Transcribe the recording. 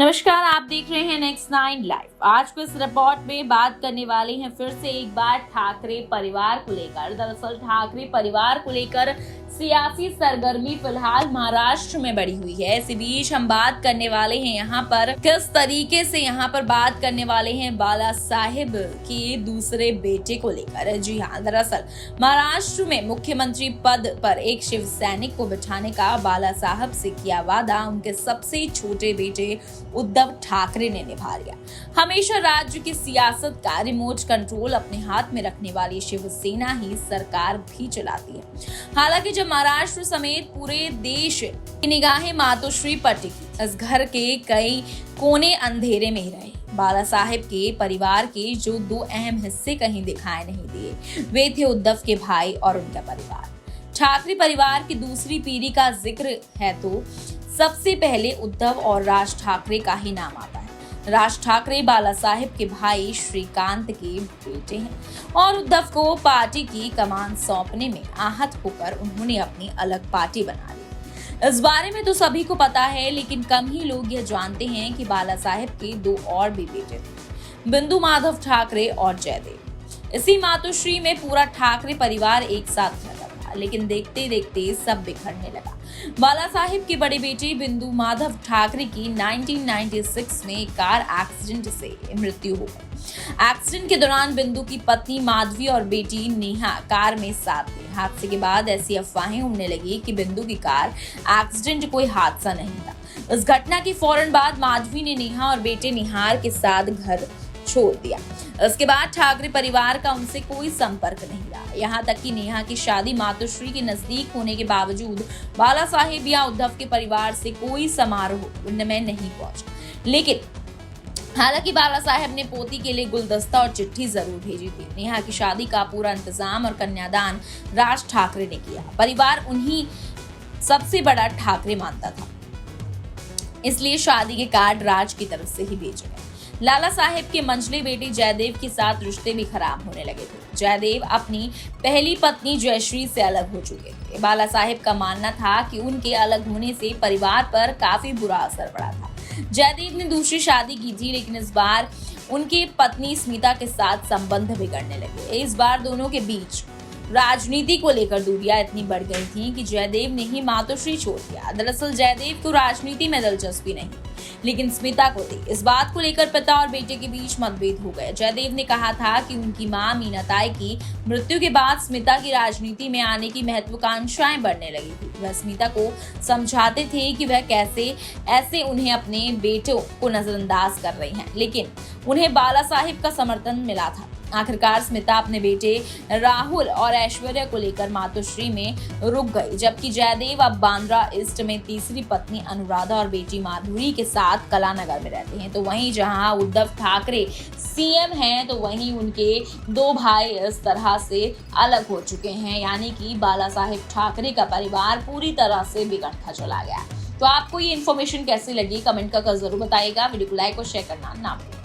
नमस्कार, आप देख रहे हैं नेक्स्ट 9 लाइव। आज को इस रिपोर्ट में बात करने वाले हैं फिर से एक बार ठाकरे परिवार को लेकर। दरअसल ठाकरे परिवार को लेकर सियासी सरगर्मी फिलहाल महाराष्ट्र में बढ़ी हुई है। इसी बीच हम बात करने वाले हैं यहाँ पर किस तरीके से यहाँ पर बात करने वाले हैं बाला साहेब के दूसरे बेटे को लेकर। जी हाँ, दरअसल महाराष्ट्र में मुख्यमंत्री पद पर एक शिव सैनिक को बिठाने का बाला साहब से किया वादा उनके सबसे छोटे बेटे उद्धव ठाकरे ने निभा लिया। हमेशा राज्य की सियासत का रिमोट कंट्रोल अपने हाथ में रखने वाली शिवसेना ही सरकार भी चलाती है। हालांकि जब महाराष्ट्र समेत पूरे देश की निगाहें मातोश्री पर टिकी, इस घर के कई कोने अंधेरे में ही रहे। बाला साहेब के परिवार के जो दो अहम हिस्से कहीं दिखाई नहीं दिए, वे थे उद्धव के भाई और उनका परिवार। ठाकरे परिवार की दूसरी पीढ़ी का जिक्र है तो सबसे पहले उद्धव और राज ठाकरे का ही नाम आता है। राज ठाकरे बाला साहेब के भाई श्रीकांत के बेटे हैं और उद्धव को पार्टी की कमान सौंपने में आहत होकर उन्होंने अपनी अलग पार्टी बना ली। इस बारे में तो सभी को पता है, लेकिन कम ही लोग यह जानते हैं कि बाला साहेब के दो और भी बेटे थे, बिंदु माधव ठाकरे और जयदेव। इसी मातोश्री में पूरा ठाकरे परिवार एक साथ रहता था, लेकिन देखते देखते सब बिखरने लगा। बाला साहेब के बड़े बेटे बिंदु माधव ठाकरे की 1996 में कार एक्सीडेंट से मृत्यु हो गई। एक्सीडेंट के दौरान बिंदु की पत्नी माधवी और बेटी नेहा कार में साथ थी। हादसे के बाद ऐसी अफवाहें उड़ने लगी कि बिंदु की कार एक्सीडेंट कोई हादसा नहीं था। इस घटना के फौरन बाद माधवी ने नेहा और बेटे निहार के साथ घर छोड़ दिया। इसके बाद ठाकरे परिवार का उनसे कोई संपर्क नहीं रहा। यहाँ तक कि नेहा की शादी मातोश्री के नजदीक होने के बावजूद बाला साहेब या उद्धव के परिवार से कोई समारोह में नहीं पहुंचा। लेकिन हालांकि बाला साहेब ने पोती के लिए गुलदस्ता और चिट्ठी जरूर भेजी थी। नेहा की शादी का पूरा इंतजाम और कन्यादान राज ठाकरे ने किया। परिवार उन्हीं सबसे बड़ा ठाकरे मानता था, इसलिए शादी के कार्ड राज की तरफ से ही भेजे गए। लाला साहेब के मंझले बेटे जयदेव के साथ रिश्ते भी खराब होने लगे थे। जयदेव अपनी पहली पत्नी जयश्री से अलग हो चुके थे। बाला साहेब का मानना था कि उनके अलग होने से परिवार पर काफी बुरा असर पड़ा था। जयदेव ने दूसरी शादी की थी, लेकिन इस बार उनकी पत्नी स्मिता के साथ संबंध बिगड़ने लगे। इस बार दोनों के बीच राजनीति को लेकर दूरियां इतनी बढ़ गई थी कि जयदेव ने ही मातोश्री छोड़ दिया। दरअसल जयदेव को राजनीति में दिलचस्पी नहीं, लेकिन स्मिता को थी। इस बात को लेकर पिता और बेटे के बीच मतभेद हो गए। जयदेव ने कहा था कि उनकी मां मीनाताई की मृत्यु के बाद स्मिता की राजनीति में आने की महत्वाकांक्षाएं बढ़ने लगी थी। वह स्मिता को समझाते थे कि वह कैसे ऐसे उन्हें अपने बेटों को नजरअंदाज कर रही हैं, लेकिन उन्हें बाला साहेब का समर्थन मिला था। आखिरकार स्मिता अपने बेटे राहुल और ऐश्वर्या को लेकर मातोश्री में रुक गई, जबकि जयदेव अब बांद्रा ईस्ट में तीसरी पत्नी अनुराधा और बेटी माधुरी के साथ कलानगर में रहते हैं। तो वहीं जहां उद्धव ठाकरे सीएम हैं, तो वहीं उनके दो भाई इस तरह से अलग हो चुके हैं, यानी कि बाला साहेब ठाकरे का परिवार पूरी तरह से बिगड़ता चला गया। तो आपको ये इन्फॉर्मेशन कैसी लगी, कमेंट कर जरूर बताइएगा। वीडियो को लाइक और शेयर करना ना भूलें।